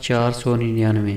499۔